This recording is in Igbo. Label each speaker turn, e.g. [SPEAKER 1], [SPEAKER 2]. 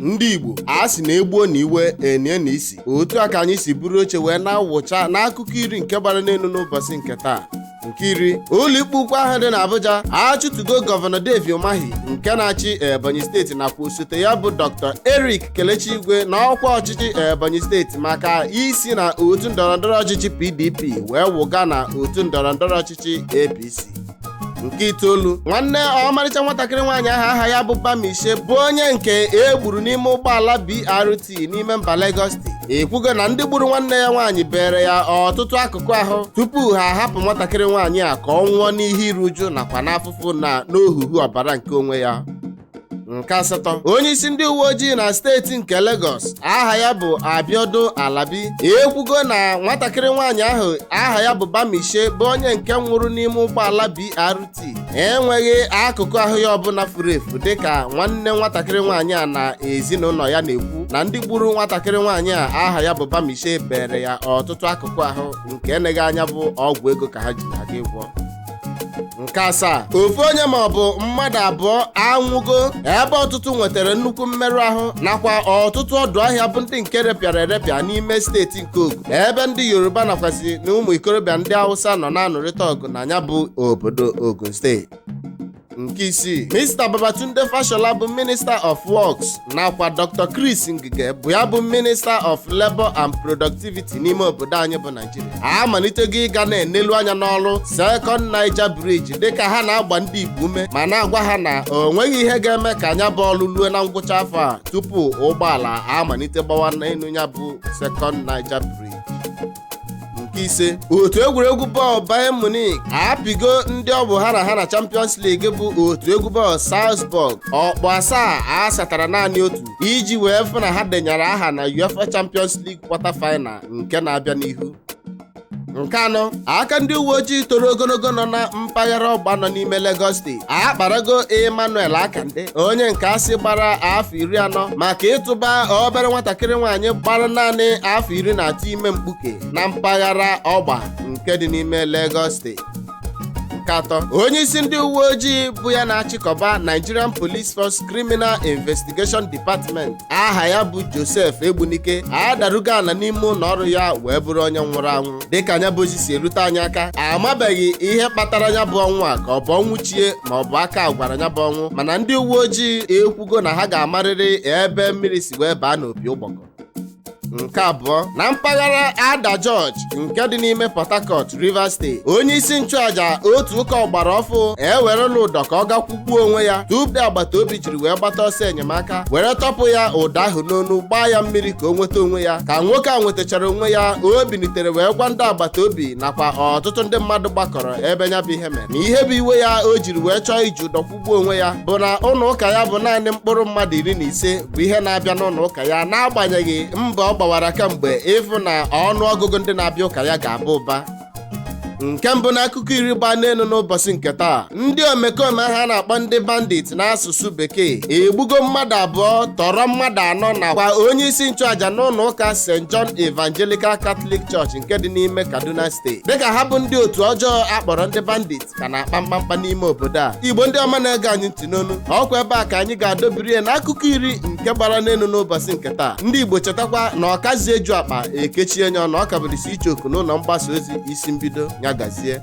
[SPEAKER 1] ndị Igbo a sị na egbuo na iwe enye na isi. Otu a ka anyị si buru oche wee na-awụcha n'akụkọ iri nke gbara n'elu n'ụbọchị nke taa. Nke iri, ụlọikpe ukwu ahụ dị n'Abuja achụtugo gọvanọ Dave Umahi nke na-achị Ebonyi steeti nakwa osote ya bụ Dr. Eric Kelechi Igwe n'ọkwa ọchịchị Ebonyi steeti maka isi na otu ndọrọndọrọ ọchịchị PDP wee wụga na otu ndọrọndọrọ ọchịchị APC. Nke itoolu, nwanne ọmarịcha nwatakịrị nwaanyị ahụ aha ya bụ Bamishe bụ onye nke egburu n'ime ụgbọala BRT n'ime mba Lagos steeti ekwugo na ndị gburu nwanne ya nwaanyị bere ya ọtụtụ akụkụ ahụ tupu ha ahapụ nwatakịrị nwaanyị a ka ọ nwụọ n'ihe iru uju nakwa n'afụfụ na n'ohuhu ọbara nke onwe ya. Nke asatọ, onye isi ndị uwe ojii na steeti nke Lagos aha ya bụ Abiodun Alabi ekwugo na nwatakịrị nwaanyị ahụ aha ya bụ Bamishe bụ onye nke nwụrụ n'ime ụgbọala BRT enweghị akụkụ ahụ ya ọbụla furu efu dịka nwanne nwatakịrị nwaanyị a na ezinụlọ ya na-ekwu na ndị gburu nwatakịrị nwaanyị a aha ya bụ Bamishe bere ya ọtụtụ akụkụ ahụ nke eneghị anya bụ ọgwụ ego ka ha ji aga ịgwọ. Nke asaa, ofu onye maọbụ mmadụ abụọ anwụgo ebe ọtụtụ nwetara nnukwu mmerụ ahụ nakwa ọtụtụ ọdụ ahịa bụ ndị nke repịara erepịa n'ime steeti nke Ogun ebe ndị Yoruba nakwasị na ụmụ ikorobịa ndị Hausa nọ na-anụrịta ọgụ na ya bụ obodo Ogun steeti. Nke isii, Mr. Babatunde Fashola bụ Minister of Works nakwa Dr. Chris Ngige bụ ya bụ Minister of Labour and Productivity n'ime obodo anyị bụ Nigeria amalitego ịga na-enelu anya n'ọrụ Second Niger Bridge dịka ha na-agba ndị Igbo ume ma na-agwa ha na o nweghị ihe ga-eme ka anya bụ ọrụ lue na ngwụcha afọ a tupu ụgbọala amalite gbawa n'elu ya bụ Second Niger Bridge. Nke ise, otu egwuregwu bọọlụ Bayern Munich apịgo ndị ọ bụ ha na Champions League bụ otu egwu bọọlụ Salzburg ọkpụ asaa a satara naanị otu iji wee fụ na ha denyere aha na UEFA Champions League quarter final nke na-abịa n'ihu. Nke anọ, aka ndị uwe ojii toro ogologo nọ na mpaghara ọgba nọ n'ime Lagos steeti akparago Emmanuel Akande onye nke asị gbara afọ 40 maka ịtụba obere nwatakịrị nwaanyị gbara naanị afọ 13 ime mkpuke na mpaghara ọgba nke dị n'ime Lagos steeti. Nke atọ, onye isi ndị uwe ojii bụ ya na-achịkọba Nigerian Police Force Criminal Investigation Department aha ya bụ Joseph Egbunike adarugo ala n'ime ụlọ ọrụ ya wee bụrụ onye nwụrụ anwụ dịka anya bụ ozi si erute anyị aka amabeghị ihe kpatara ya bụ ọnwụ a ka ọ bụ ọnwụ chie ma ọ bụ aka gwara ya bụ ọnwụ mana ndị uwe ojii ekwugo na ha ga-amarịrị ebe mmiri si wee baa n'opi ụgbọgọ. Nke abụọ, na mpaghara Ada George nke dị n'ime Port Harcourt, Rivers State onye isi nchụaja otu ụka ọgbara ọfụ ewerela ụdọ ka ọ gakwugbuo onwe ya tupu agbata obi jiri wee gbata ọsọ enyemaka were tọpụ ya ụdọ ahụ n'onu gbaa ya mmiri ka o nweta onwe ya ka nwoke a nwetachara onwe ya o bilitere wee gwa ndị agbata obi nakwa ọtụtụ ndị mmadụ gbakọrọ ebe ya bụ ihe mere na ihe bụ iwe ya o jiri wee chọọ iji ụdọ kwugbuo onwe ya bụ na ụlọ ụka ya bụ naanị mkpụrụ mmadụ 15 bụ ihe na-abịa n'ụlọ ụka ya n'agbanyeghị mbọ ọ gbawara kamgbe ịfụ na ọnụọgụgụ ndị na-abịa ụka ya ga-aba ụba. Nke mbụ n'akụkọ iri gbaa n'elu n'ụbọchị nke taa, ndị omekome ha na-akpọ ndị bandit n'asụsụ bekee egbugo mmadụ abụọ tọrọ mmadụ 4 nakwa onye isi nchụaja n'ụlọ ụka St. John Evangelical Catholic Church nke dị n'ime Kaduna steeti dịka ha bụ ndị otu ọjọọ akpọrọ ndị bandit ka na-akpa mkpamkpa n'ime obodo a. Igbo ndị ọma na-ege anyị ntị n'onu, ọkwa ebe a ka anyị ga-adọbiri ya n'akụkọ iri nke gbara n'elu n'ụbọchị nke taa. Ndị Igbo chetakwa na ọkazi eju akpa ekechie nya ọnụ ọkabilisi ichoku n'ụlọ mgbasa ozi isi mbido ya gazie.